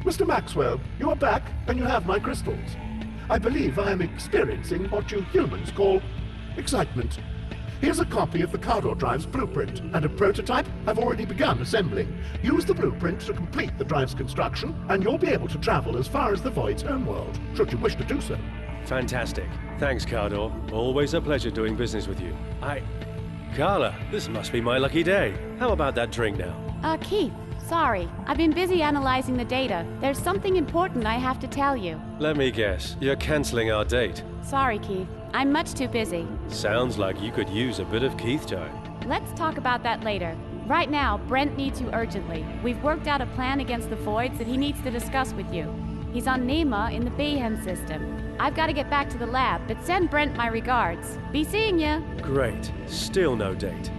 Mr. Maxwell, you are back, and you have my crystals. I believe I am experiencing what you humans call excitement. Here's a copy of the Cardor drive's blueprint, and a prototype I've already begun assembling. Use the blueprint to complete the drive's construction, and you'll be able to travel as far as the Void's homeworld, should you wish to do so. Fantastic. Thanks, Cardor. Always a pleasure doing business with you. Carla, this must be my lucky day. How about that drink now? Keith, sorry. I've been busy analyzing the data. There's something important I have to tell you. Let me guess. You're canceling our date. Sorry, Keith. I'm much too busy. Sounds like you could use a bit of Keith time. Let's talk about that later. Right now, Brent needs you urgently. We've worked out a plan against the Voids that he needs to discuss with you. He's on Nema in the Bayhem system. I've got to get back to the lab, but send Brent my regards. Be seeing ya. Great. Still no date.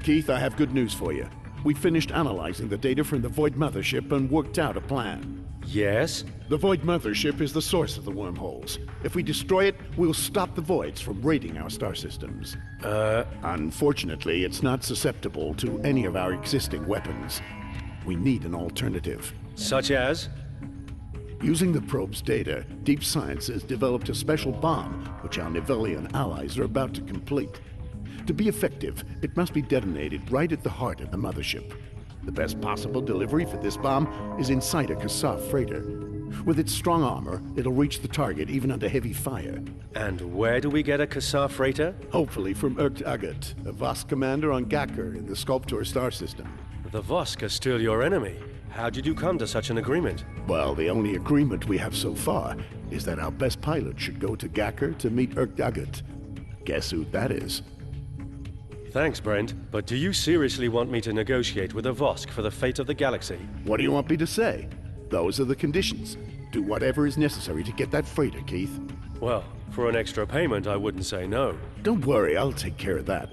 Keith, I have good news for you. We finished analyzing the data from the Void Mothership and worked out a plan. Yes? The Void Mothership is the source of the wormholes. If we destroy it, we'll stop the Voids from raiding our star systems. Unfortunately, it's not susceptible to any of our existing weapons. We need an alternative. Such as? Using the probe's data, Deep Science has developed a special bomb, which our Nivelian allies are about to complete. To be effective, it must be detonated right at the heart of the mothership. The best possible delivery for this bomb is inside a Kassav freighter. With its strong armor, it'll reach the target even under heavy fire. And where do we get a Kassav freighter? Hopefully from Agat, a Vosk commander on Gacker in the Sculptor star system. The Vosk are still your enemy. How did you come to such an agreement? Well, the only agreement we have so far is that our best pilot should go to Gacker to meet Agat. Guess who that is? Thanks, Brent. But do you seriously want me to negotiate with a Vosk for the fate of the galaxy? What do you want me to say? Those are the conditions. Do whatever is necessary to get that freighter, Keith. Well, for an extra payment, I wouldn't say no. Don't worry, I'll take care of that.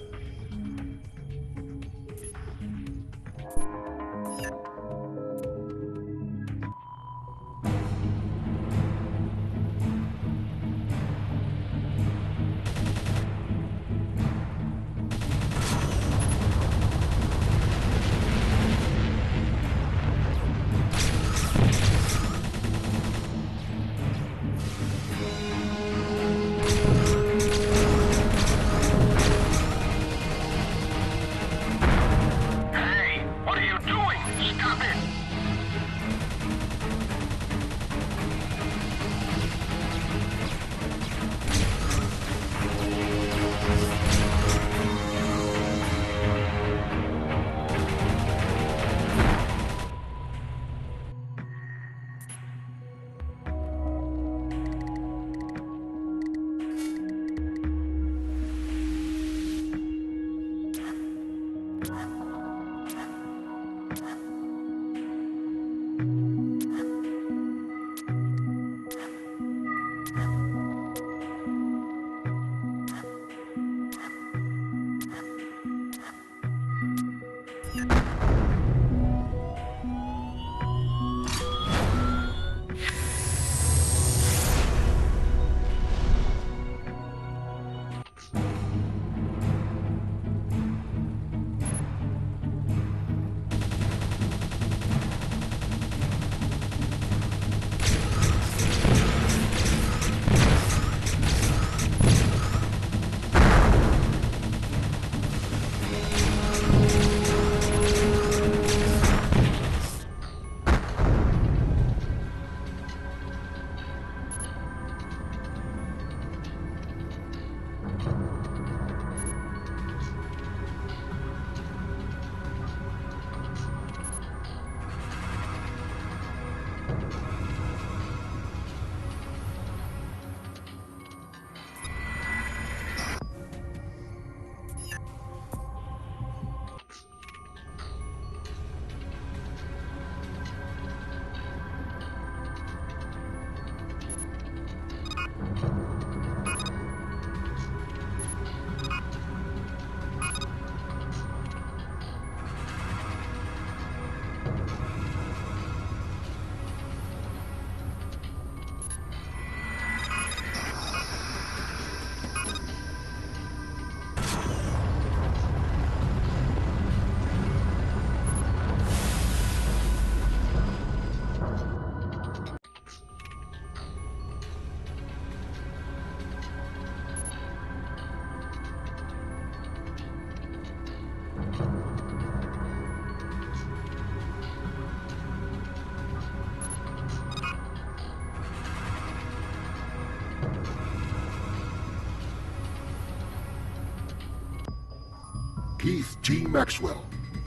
Keith T. Maxwell.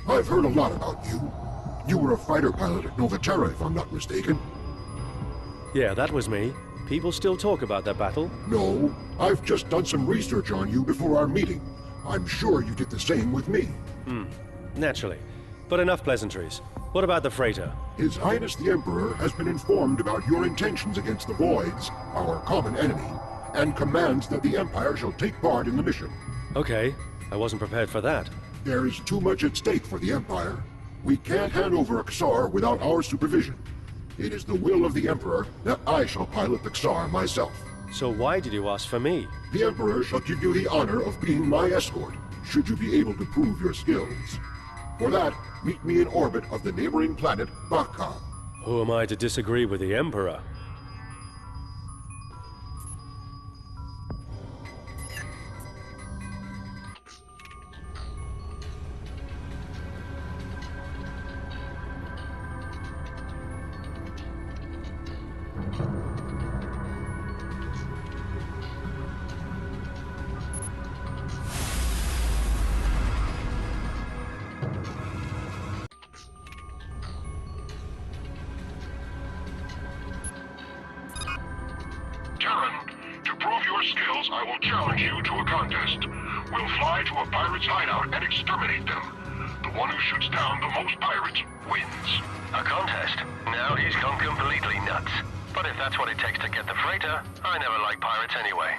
I've heard a lot about you. You were a fighter pilot at Nova Terra, if I'm not mistaken. Yeah, that was me. People still talk about that battle. No, I've just done some research on you before our meeting. I'm sure you did the same with me. Naturally. But enough pleasantries. What about the freighter? His Highness the Emperor has been informed about your intentions against the Voids, our common enemy, and commands that the Empire shall take part in the mission. Okay, I wasn't prepared for that. There is too much at stake for the Empire. We can't hand over a Xar without our supervision. It is the will of the Emperor that I shall pilot the Xar myself. So why did you ask for me? The Emperor shall give you the honor of being my escort, should you be able to prove your skills. For that, meet me in orbit of the neighboring planet, MuscleKong. Who am I to disagree with the Emperor? Terran, to prove your skills, I will challenge you to a contest. We'll fly to a pirate's hideout and exterminate them. The one who shoots down the most pirates wins. A contest? Now he's gone completely nuts. But if that's what it takes to get the freighter, I never liked pirates anyway.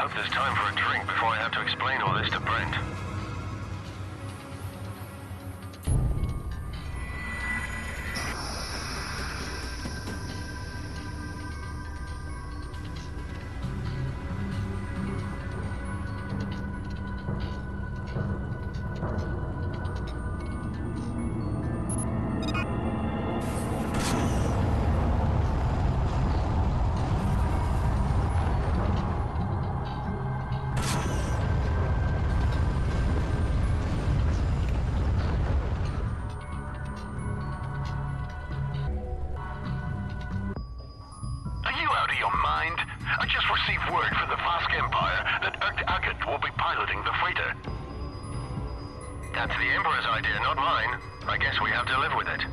Hope there's time for a drink before I have to explain all this to Brent. your mind? I just received word from the Vosk Empire that Agat will be piloting the freighter. That's the Emperor's idea, not mine. I guess we have to live with it.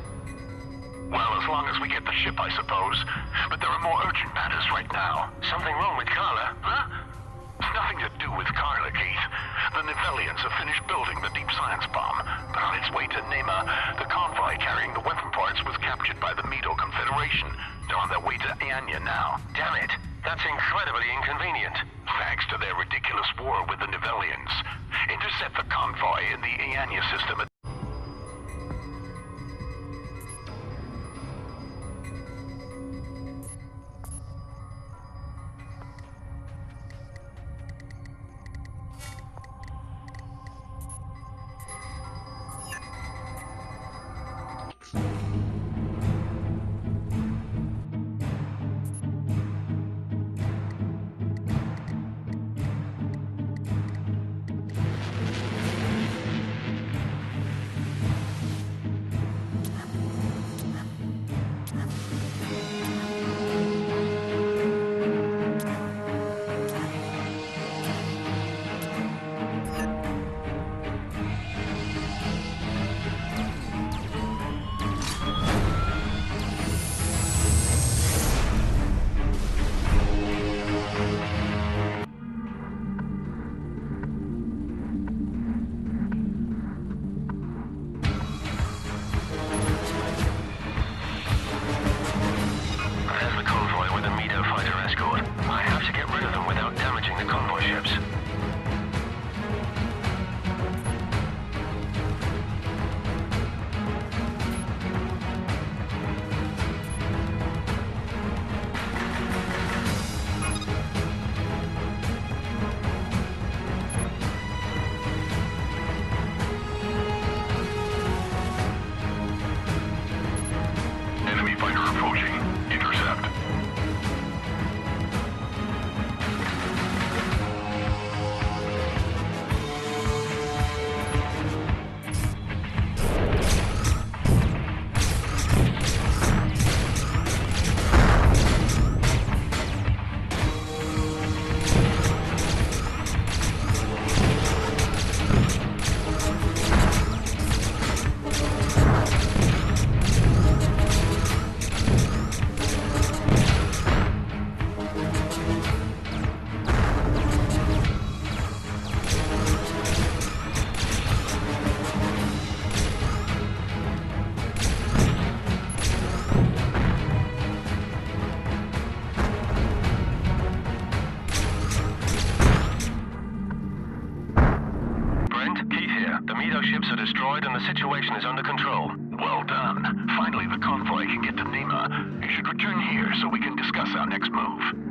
Well, as long as we get the ship, I suppose. But there are more urgent matters right now. Something wrong with Carla, huh? It's nothing to do with Carla, Keith. The Nivelians have finished building the deep science bomb, but on its way to Nema, the convoy carrying the weapon parts was captured by the Mido Confederation. They're on their way to Anya now. Damn it! That's incredibly inconvenient. Thanks to their ridiculous war with the Nivelians. Intercept the convoy in the Anya system. destroyed and the situation is under control. Well done. Finally, the convoy can get to Nema. You should return here so we can discuss our next move.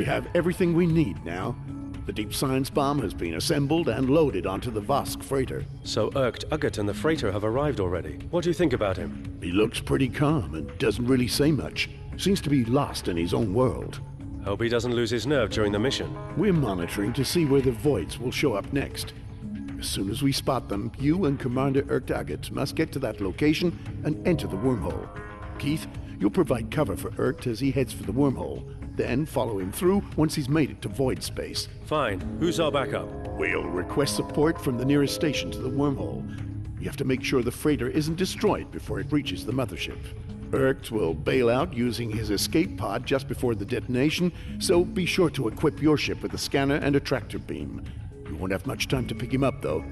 We have everything we need now. The deep science bomb has been assembled and loaded onto the Vosk freighter. So Ugat and the freighter have arrived already. What do you think about him? He looks pretty calm and doesn't really say much. Seems to be lost in his own world. Hope he doesn't lose his nerve during the mission. We're monitoring to see where the Voids will show up next. As soon as we spot them, you and Commander Ugat must get to that location and enter the wormhole. Keith, you'll provide cover for Urkt as he heads for the wormhole. Then follow him through once he's made it to void space. Fine. Who's our backup? We'll request support from the nearest station to the wormhole. You have to make sure the freighter isn't destroyed before it reaches the mothership. Urkt will bail out using his escape pod just before the detonation, so be sure to equip your ship with a scanner and a tractor beam. You won't have much time to pick him up, though.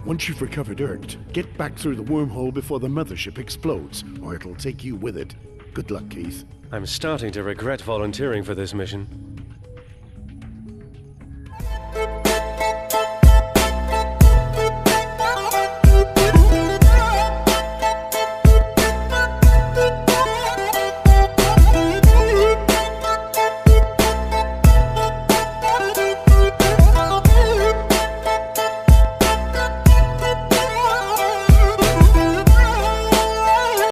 Once you've recovered Urkt, get back through the wormhole before the mothership explodes, or it'll take you with it. Good luck, Keith. I'm starting to regret volunteering for this mission.